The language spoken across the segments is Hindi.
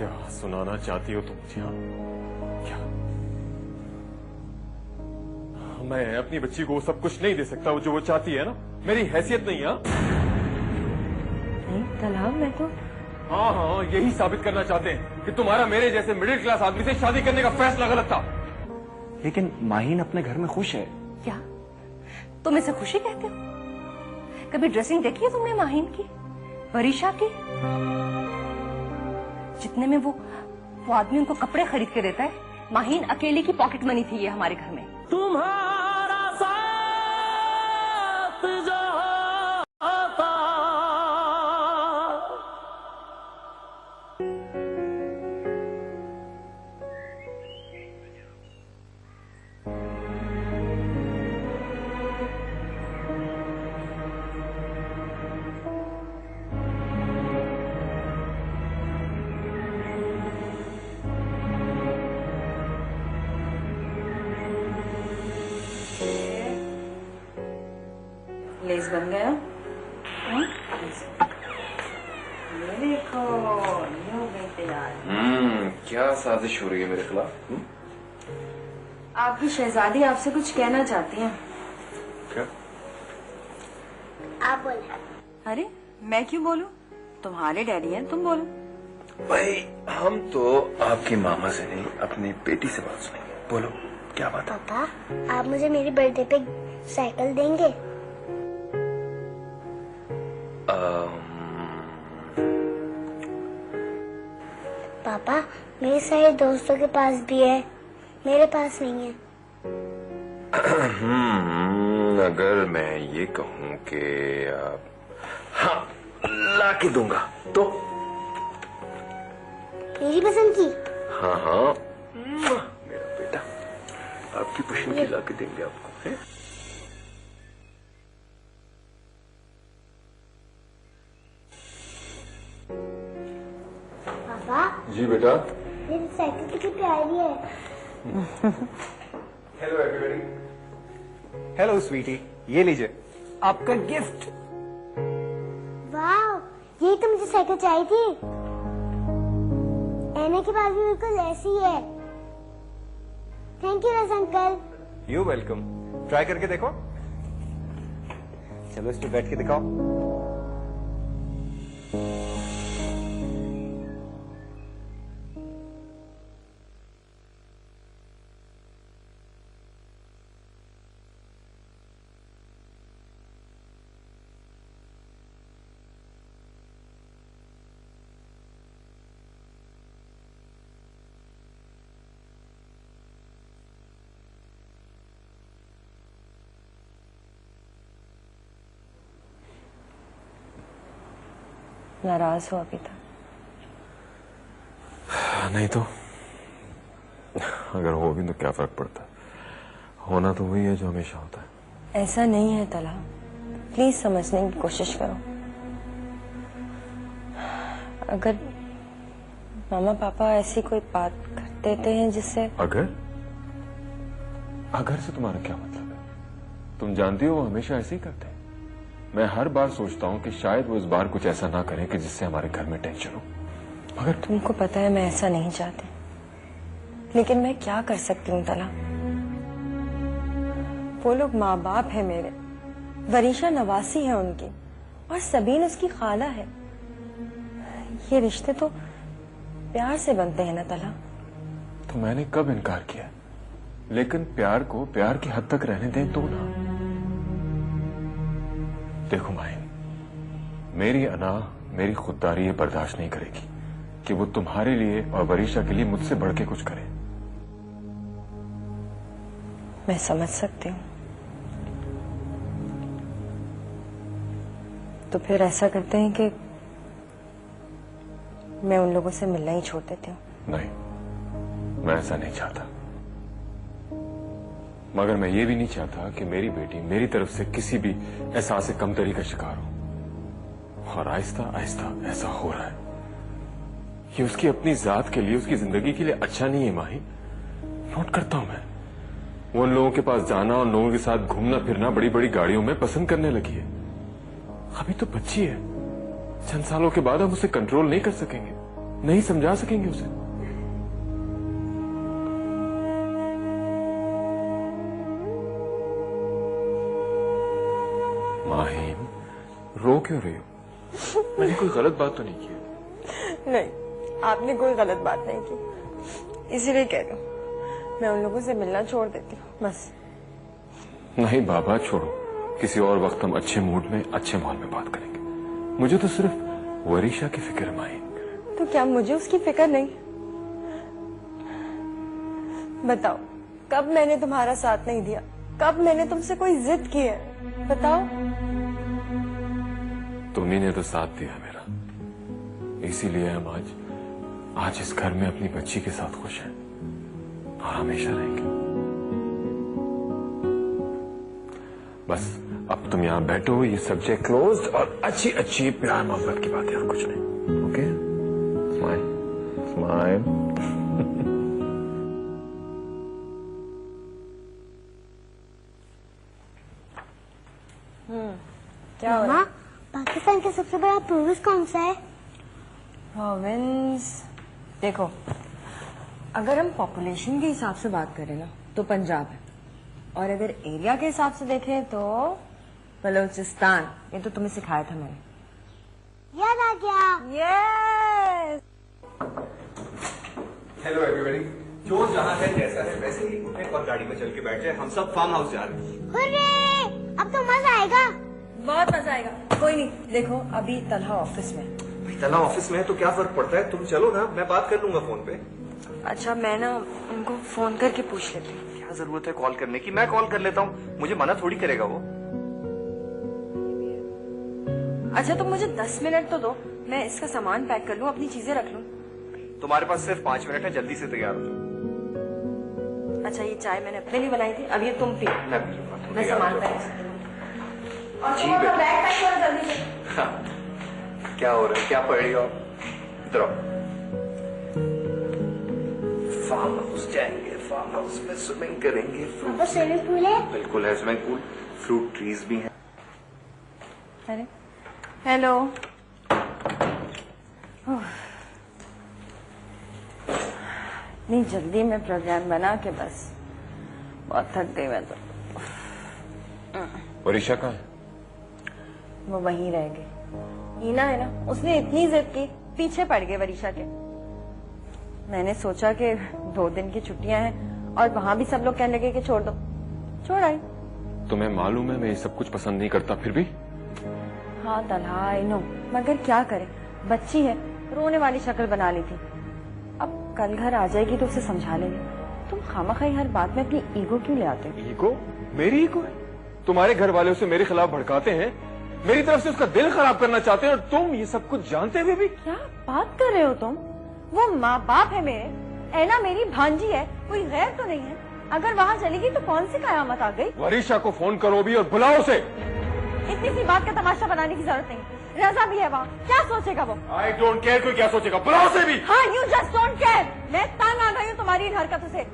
क्या सुनाना चाहती हो तुम मुझे? हाँ, क्या? मैं अपनी बच्ची को वो सब कुछ नहीं दे सकता जो वो चाहती है ना। मेरी हैसियत नहीं है। नहीं तलाब, मैं तो हाँ हाँ, यही साबित करना चाहते हैं कि तुम्हारा मेरे जैसे मिडिल क्लास आदमी से शादी करने का फैसला गलत था। लेकिन माहीन अपने घर में खुश है। क्या तुम इसे खुशी कहते हो? कभी ड्रेसिंग देखी है तुमने माहीन की, वरीशा की? जितने में वो आदमी उनको कपड़े खरीद के देता है, माहीन अकेली की पॉकेट मनी थी ये हमारे घर में। तुम्हारा साथ जो होता लेस बन गया। ये देखो, ये हो गई तैयार। क्या साजिश हो रही है मेरे खिलाफ? आपकी शहजादी आपसे कुछ कहना चाहती हैं। क्या? आप बोले। अरे मैं क्यों बोलूं? तुम्हारे डैडी हैं, तुम बोलो। भाई हम तो आपकी मामा से नहीं अपनी बेटी से बात सुनेंगे। बोलो क्या बात है? पापा, आप मुझे मेरी बर्थडे पे साइकिल देंगे? पापा, मेरे सारे दोस्तों के पास भी है, मेरे पास नहीं है। अगर मैं ये कहूँ कि हाँ ला के दूंगा तो? मेरी पसंद की? हाँ हाँ, मेरा बेटा आपकी पसंद की ला के देंगे आपको। है? पापा, जी बेटा। मेरी साइकिल कितनी प्यारी है। Hello everybody. हेलो स्वीटी, ये लीजिए आपका गिफ्ट। वाह, यही तो मुझे साइकिल चाहिए थी। एना के पास भी बिल्कुल ऐसी है। थैंक यू रस अंकल। You welcome. ट्राई करके देखो। चलो इस पे बैठ के दिखाओ। नाराज हो अभी तक? नहीं तो अगर हो भी तो क्या फर्क पड़ता है? होना तो वही है जो हमेशा होता है। ऐसा नहीं है तला, प्लीज समझने की कोशिश करो। अगर मामा पापा ऐसी कोई बात कर देते हैं जिससे अगर से तुम्हारा क्या मतलब है? तुम जानती हो वो हमेशा ऐसे ही करते हैं। मैं हर बार सोचता हूँ कि शायद वो इस बार कुछ ऐसा ना करें कि जिससे हमारे घर में टेंशन हो। मगर तुमको पता है मैं ऐसा नहीं चाहती, लेकिन मैं क्या कर सकती हूँ तला? वो लोग माँ बाप है मेरे, वरीशा नवासी है उनकी और सबीन उसकी खाला है। ये रिश्ते तो प्यार से बनते हैं ना तला। तो मैंने कब इनकार किया? लेकिन प्यार को प्यार की हद तक रहने दें तो ना। देखो माहिन, मेरी अना, मेरी खुददारी ये बर्दाश्त नहीं करेगी कि वो तुम्हारे लिए और वरीशा के लिए मुझसे बढ़ के कुछ करे। मैं समझ सकती हूँ। तो फिर ऐसा करते हैं कि मैं उन लोगों से मिलना ही छोड़ देती हूँ। नहीं, मैं ऐसा नहीं चाहता। मगर मैं ये भी नहीं चाहता कि मेरी बेटी मेरी तरफ से किसी भी एहसास से कमतरी का शिकार हो। और आहिस्ता आहिस्ता ऐसा हो रहा है। ये उसकी अपनी जात के लिए, उसकी जिंदगी के लिए अच्छा नहीं है माही। नोट करता हूं मैं, वो उन लोगों के पास जाना और लोगों के साथ घूमना फिरना बड़ी बड़ी गाड़ियों में पसंद करने लगी है। अभी तो बच्ची है, चंद सालों के बाद हम उसे कंट्रोल नहीं कर सकेंगे। नहीं समझा सकेंगे उसे? माहिम, रो क्यों रही हो? मैंने कोई गलत बात तो नहीं की? नहीं, आपने कोई गलत बात नहीं की, इसीलिए कह रही हूँ मैं उन लोगों से मिलना छोड़ देती हूँ बस। नहीं बाबा, छोड़ो, किसी और वक्त हम अच्छे मूड में अच्छे माहौल में बात करेंगे। मुझे तो सिर्फ वरीशा की फिक्र है माहिम। तो क्या मुझे उसकी फिक्र नहीं? बताओ, कब मैंने तुम्हारा साथ नहीं दिया? कब मैंने तुमसे कोई जिद की है? बताओ। तुम्ही ने तो साथ दिया मेरा, इसीलिए हम आज इस घर में अपनी बच्ची के साथ खुश हैं और हमेशा रहेंगे। बस अब तुम यहाँ बैठो, ये सब्जेक्ट क्लोज्ड, और अच्छी अच्छी प्यार मोहब्बत की बातें, और कुछ नहीं। ओके? Smile smile. क्या हो रहा मामा, पाकिस्तान का सबसे बड़ा प्रोविंस कौन सा है? प्रोविंस? देखो, अगर हम पॉपुलेशन के हिसाब से बात करें ना तो पंजाब है, और अगर एरिया के हिसाब से देखें तो बलूचिस्तान। ये तो तुम्हें सिखाया था मैंने। याद आ गया। यस। हेलो एवरीबॉडी, जो जहाँ है जैसा है वैसे ही उठे और गाड़ी में चल के बैठ जाए। हम सब फार्म हाउस जा रहे हैं। हुर्रे! अब तो मजा आएगा। बहुत मजा आएगा। कोई नहीं, देखो अभी तलहा ऑफिस में। भाई तला ऑफिस में है तो क्या फर्क पड़ता है, तुम चलो ना, मैं बात कर लूंगा फोन पे। अच्छा, मैं ना उनको फोन करके पूछ लेती हूँ। क्या जरूरत है कॉल करने की, मैं कॉल कर लेता हूँ, मुझे मना थोड़ी करेगा वो। अच्छा, तुम मुझे 10 मिनट तो दो, मैं इसका सामान पैक कर लूँ, अपनी चीजें रख लूँ। तुम्हारे पास सिर्फ 5 मिनट है, जल्दी से तैयार हो जाओ। अच्छा, ये चाय मैंने अपने लिए बनाई थी, अब ये तुम पी। मैं पी लूंगा, तुम मैं तैयार सामान हो पैक जाओ। और जी तुम अपना बेटा। बैग पैक करो जल्दी से। क्या हो रहा है, क्या पढ़ रही हो आप? इधर आओ। फार्म हाउस जाएंगे, फार्म हाउस में स्विमिंग करेंगे। पापा, स्विमिंग पूल है? बिल्कुल है स्विमिंग पूल, फ्रूट ट्रीज भी हैं। अरे हेलो। नहीं, जल्दी में प्रोग्राम बना के बस बहुत थक गई मैं तो। वरीशा कहाँ है? वो वहीं रह गई। हीना है ना, उसने इतनी जिद की, पीछे पड़ गए वरीशा के। मैंने सोचा कि 2 दिन की छुट्टियां हैं और वहां भी सब लोग कहने लगे कि छोड़ दो, छोड़ आई। तुम्हें मालूम है मैं ये सब कुछ पसंद नहीं करता, फिर भी? हाँ तलहा, आई नो, मगर क्या करे, बच्ची है, रोने वाली शक्ल बना ली थी। अब कल घर आ जाएगी तो उसे समझा लेंगे। तुम खामखाई हर बात में अपनी ईगो क्यों ले आते हो? ईगो? मेरी ईगो है? तुम्हारे घर वाले उसे मेरे खिलाफ भड़काते हैं, मेरी तरफ से उसका दिल खराब करना चाहते हैं, और तुम ये सब कुछ जानते हुए भी? क्या बात कर रहे हो तुम? वो माँ बाप है मेरे, ऐना मेरी भांजी है, कोई गैर तो नहीं है। अगर वहाँ चलेगी तो कौन सी कयामत आ गई? वरीशा को फोन करो भी और बुलाओ उसे। इतनी सी बात का तमाशा बनाने की जरूरत नहीं। रजा भी है वहाँ, क्या सोचेगा वो? आई डोंट केयर कोई क्या सोचेगा, बुलाओ उसे भी। हाँ, यू जस्ट डोंट केयर। मैं तंग आ गई हूँ तुम्हारी इन हरकतों से।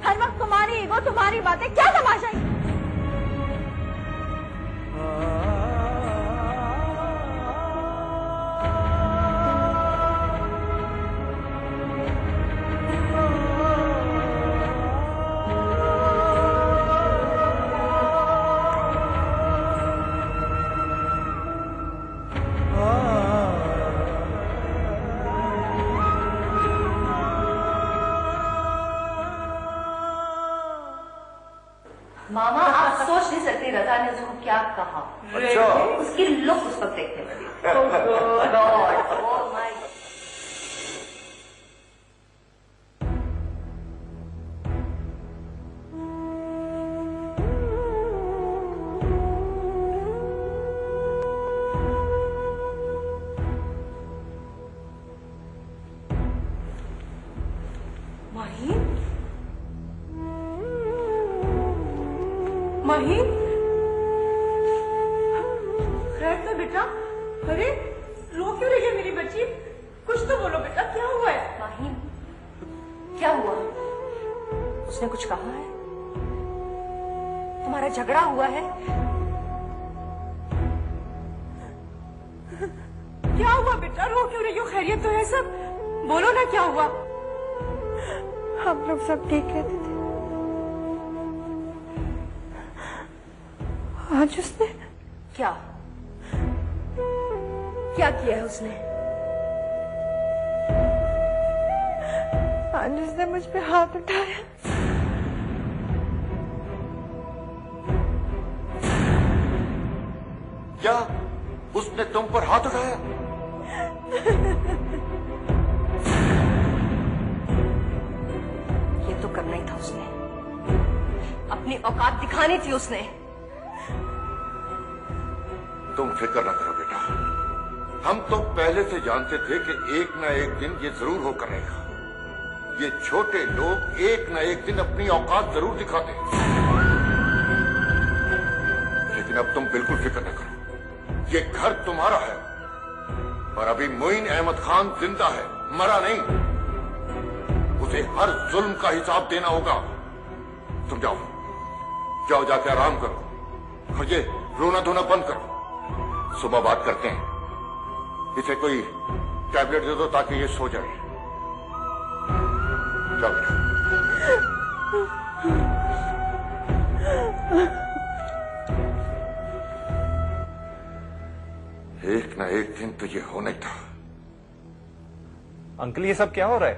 हर वक्त तुम्हारी ईगो, तुम्हारी बातें, क्या तमाशा है? मामा, आप सोच नहीं सकती रजा ने उसको क्या कहा। अच्छा। उसकी लुक उस वक्त देखने वाली। Oh my God. Mahim, Mahim, खैर तो बेटा? अरे रो क्यों रही है मेरी बच्ची? कुछ तो बोलो बेटा, क्या हुआ है? माहिम, क्या हुआ? उसने कुछ कहा है? तुम्हारा झगड़ा हुआ है? क्या हुआ बेटा, रो क्यों रही हो? खैरियत तो है सब? बोलो ना क्या हुआ। हम लोग सब ठीक रहते थे, आज उसने क्या क्या किया है उसने? आज उसने मुझ पे हाथ उठाया। क्या उसने तुम पर हाथ उठाया? ये तो करना ही था उसने, अपनी औकात दिखानी थी उसने। तुम फिक्र न करो बेटा, हम तो पहले से जानते थे कि एक न एक दिन ये जरूर होकर रहेगा। ये छोटे लोग एक न एक दिन अपनी औकात जरूर दिखाते हैं। लेकिन अब तुम बिल्कुल फिक्र न करो, ये घर तुम्हारा है और अभी मोइन अहमद खान जिंदा है, मरा नहीं। उसे हर जुल्म का हिसाब देना होगा। तुम जाओ जाओ, जाके आराम करो और ये रोना धोना बंद करो। सुबह बात करते हैं। इसे कोई टैबलेट दे दो ताकि ये सो जाए। जाओ बेटा। एक ना एक दिन तो ये होना ही था। अंकल ये सब क्या हो रहा है?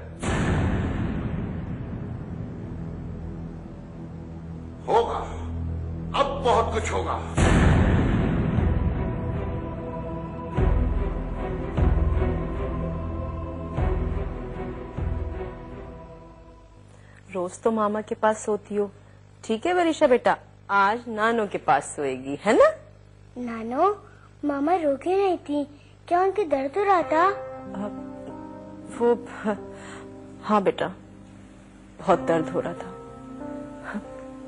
होगा, अब बहुत कुछ होगा। रोज तो मामा के पास सोती हो, ठीक है वरिशा बेटा, आज नानो के पास सोएगी, है ना? नानो, मामा रो क्यों नहीं थी? क्या उनके दर्द हो रहा था? वो हाँ बेटा, बहुत दर्द हो रहा था।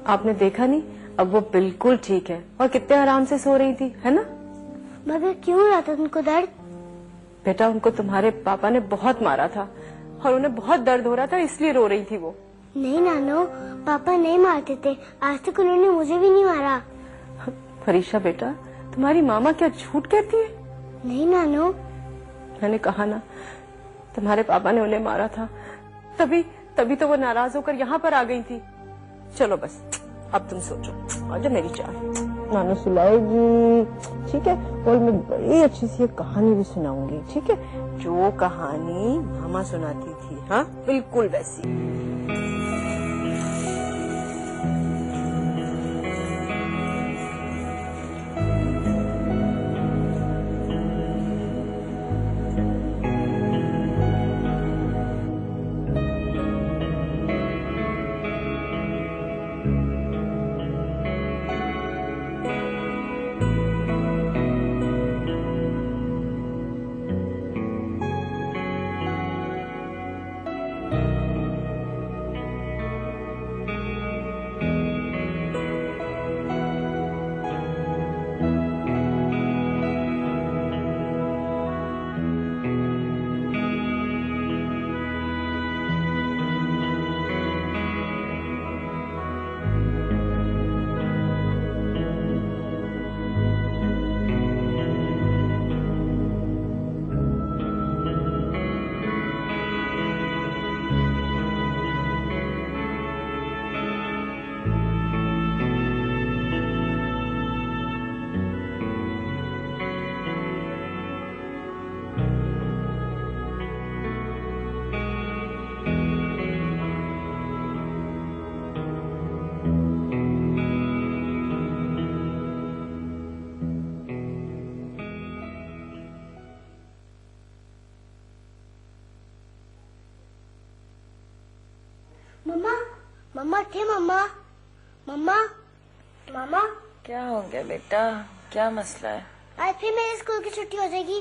आपने देखा नहीं, अब वो बिल्कुल ठीक है और कितने आराम से सो रही थी, है ना? मगर क्यों हो रहा था उनको दर्द? बेटा उनको तुम्हारे पापा ने बहुत मारा था और उन्हें बहुत दर्द हो रहा था, इसलिए रो रही थी वो। नहीं नानो, पापा नहीं मारते थे, आज तक उन्होंने मुझे भी नहीं मारा। फरीशा बेटा, तुम्हारी मामा क्या झूठ कहती है? नहीं नानो। मैंने कहा ना, तुम्हारे पापा ने उन्हें मारा था, तभी तो वो नाराज होकर यहाँ पर आ गई थी। चलो बस, अब तुम सोचो, आजा मेरी चाय, नानू सुलाएगी, ठीक है? और मैं बड़ी अच्छी सी एक कहानी भी सुनाऊंगी, ठीक है? जो कहानी मामा सुनाती थी, हाँ, बिल्कुल वैसी। मम्मा, मम्मा थे मम्मा, मम्मा, मामा। क्या हो गया बेटा, क्या मसला है? आज फिर मेरे स्कूल की छुट्टी हो जाएगी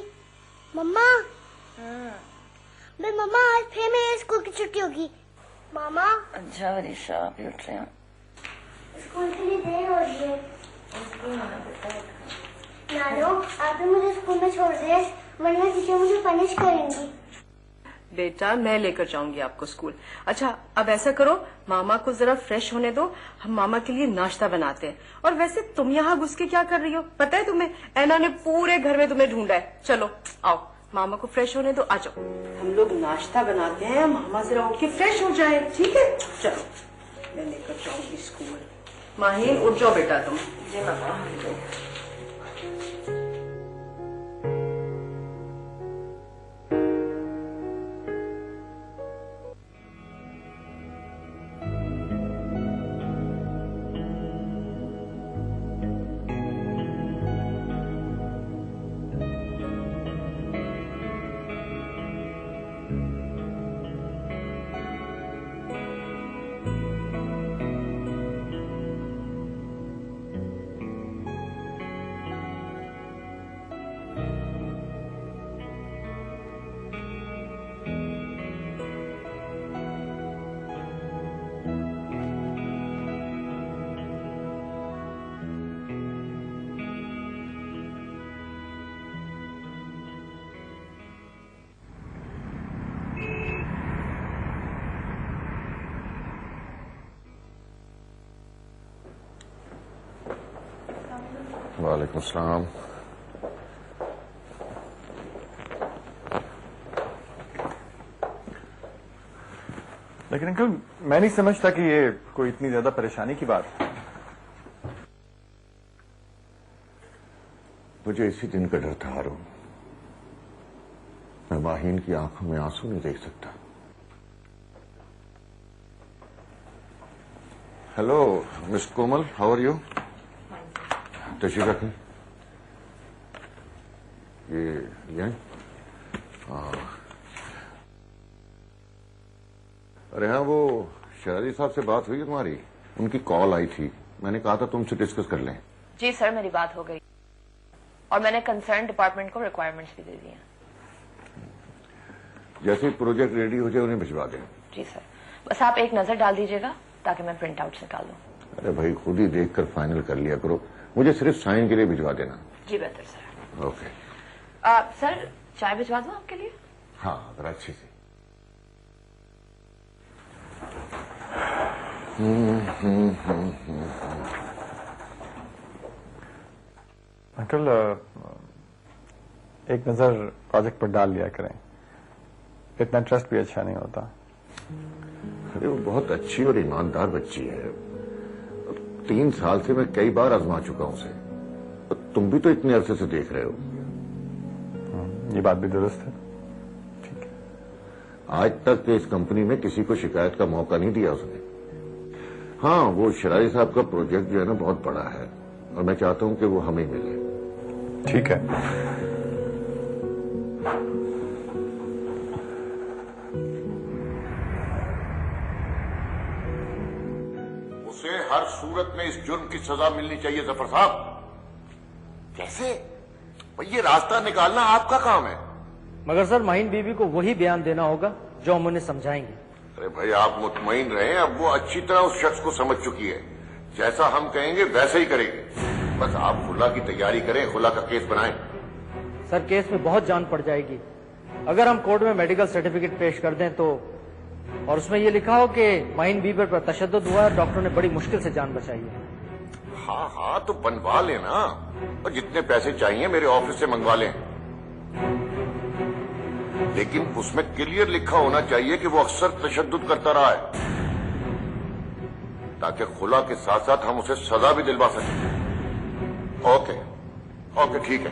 मम्मा। मम्मा आज फिर मेरे स्कूल की छुट्टी होगी मामा। अच्छा वरिशा, आप भी उठ रहे हो? स्कूल के लिए देर हो रही है। नानो, आप भी मुझे स्कूल में छोड़ दे, वरना टीचर मुझे पनिश करेंगी। बेटा मैं लेकर जाऊंगी आपको स्कूल। अच्छा अब ऐसा करो, मामा को जरा फ्रेश होने दो, हम मामा के लिए नाश्ता बनाते हैं। और वैसे तुम यहाँ घुस के क्या कर रही हो? पता है तुम्हें, ऐना ने पूरे घर में तुम्हें ढूंढा है। चलो आओ मामा को फ्रेश होने दो, आ जाओ। हम लोग नाश्ता बनाते हैं, मामा जरा उठ के फ्रेश हो जाए, ठीक है? चलो मैं लेकर जाऊंगी स्कूल। माहिन उठ जाओ बेटा तुम। जी मामा। वालेकुम सलाम। लेकिन अंकल मैं नहीं समझता कि ये कोई इतनी ज्यादा परेशानी की बात है। मुझे इसी दिन का डर था हारून। मैं माहीन की आंखों में आंसू नहीं देख सकता। Hello Miss Komal, how are you? तशरीफ रखें। ये अरे हाँ, वो शराजी साहब से बात हुई है तुम्हारी? उनकी कॉल आई थी, मैंने कहा था तुमसे डिस्कस कर लें। जी सर, मेरी बात हो गई और मैंने कंसर्न डिपार्टमेंट को रिक्वायरमेंट्स भी दे दी हैं। जैसे प्रोजेक्ट रेडी हो जाए उन्हें भिजवा दें। जी सर, बस आप एक नजर डाल दीजिएगा ताकि मैं प्रिंट आउट निकाल दूं। अरे भाई, खुद ही देखकर फाइनल कर लिया करो, मुझे सिर्फ साइन के लिए भिजवा देना। जी बेहतर सर। ओके। सर चाय भिजवा दूं आपके लिए? हाँ, जरा अच्छी सी। अंकल एक नजर प्रोजेक्ट पर डाल लिया करें, इतना ट्रस्ट भी अच्छा नहीं होता। अरे वो बहुत अच्छी और ईमानदार बच्ची है। 3 साल से मैं कई बार आजमा चुका हूं उसे। तुम भी तो इतने अरसे से देख रहे हो। ये बात भी दुरुस्त है। ठीक है। आज तक इस कंपनी में किसी को शिकायत का मौका नहीं दिया उसने। हाँ, वो शराजी साहब का प्रोजेक्ट जो है ना बहुत बड़ा है और मैं चाहता हूं कि वो हमें मिले। ठीक है। उसे हर सूरत में इस जुर्म की सजा मिलनी चाहिए जफर साहब। कैसे? भाई ये रास्ता निकालना आपका काम है। मगर सर माहिन बीबी को वही बयान देना होगा जो हम उन्हें समझाएंगे। अरे भाई आप मुतमईन रहें, अब वो अच्छी तरह उस शख्स को समझ चुकी है। जैसा हम कहेंगे वैसे ही करेगी। बस आप खुला की तैयारी करें, खुला का केस बनाएं। सर केस में बहुत जान पड़ जाएगी। अगर हम कोर्ट में मेडिकल सर्टिफिकेट पेश कर दें तो, और उसमें ये लिखा हो कि माहिन बीबी पर तशद्दुद हुआ है, डॉक्टरों ने बड़ी मुश्किल से जान बचाई है। हाँ हाँ, तो बनवा लेना और जितने पैसे चाहिए मेरे ऑफिस से मंगवा लें। लेकिन उसमें क्लियर लिखा होना चाहिए कि वो अक्सर तशद्दुद करता रहा है, ताकि खुला के साथ साथ हम उसे सजा भी दिलवा सकें। ओके ओके, ठीक है।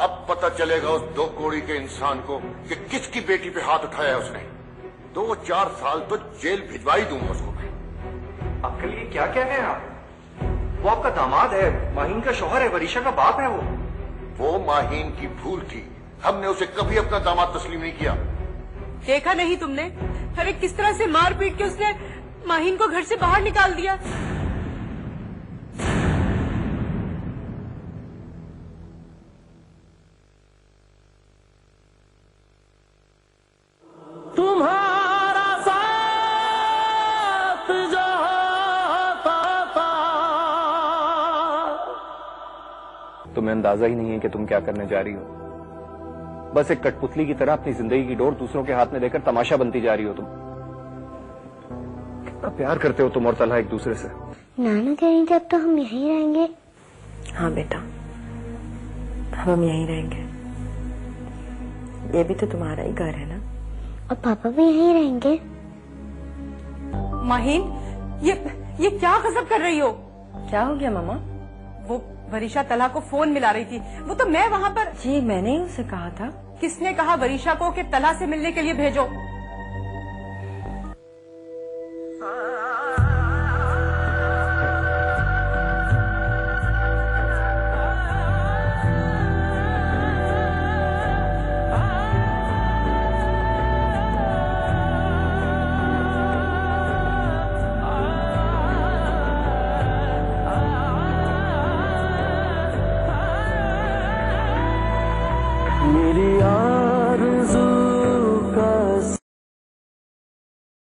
अब पता चलेगा उस 2 कौड़ी के इंसान को कि किसकी बेटी पे हाथ उठाया है उसने। 2-4 साल तो जेल भिजवा ही दूंगा उसको मैं। आपके लिए क्या कह रहे हैं आप? वो आपका दामाद है, माहीन का शौहर है, वरीशा का बाप है वो माहीन की भूल थी। हमने उसे कभी अपना दामाद तस्लीम नहीं किया। देखा नहीं तुमने? अरे किस तरह से मार पीट के उसने माहिन को घर से बाहर निकाल दिया। तुम्हारा साथ जो होता था। तुम्हें अंदाजा ही नहीं है कि तुम क्या करने जा रही हो। बस एक कठपुतली की तरह अपनी जिंदगी की डोर दूसरों के हाथ में देकर तमाशा बनती जा रही हो तुम। कितना प्यार करते हो तुम और तलहा एक दूसरे से। नाना कह रही थी अब तो हम यहीं रहेंगे। हाँ बेटा, अब हम यहीं रहेंगे। ये भी तो तुम्हारा ही घर है ना। और पापा भी यहीं रहेंगे। माहीन, ये क्या गजब कर रही हो? क्या हो गया मामा? वो वरीशा तलहा को फोन मिला रही थी, वो तो मैं वहाँ पर। जी मैंने ही उसे कहा था। किसने कहा वरीशा को कि तलहा से मिलने के लिए भेजो?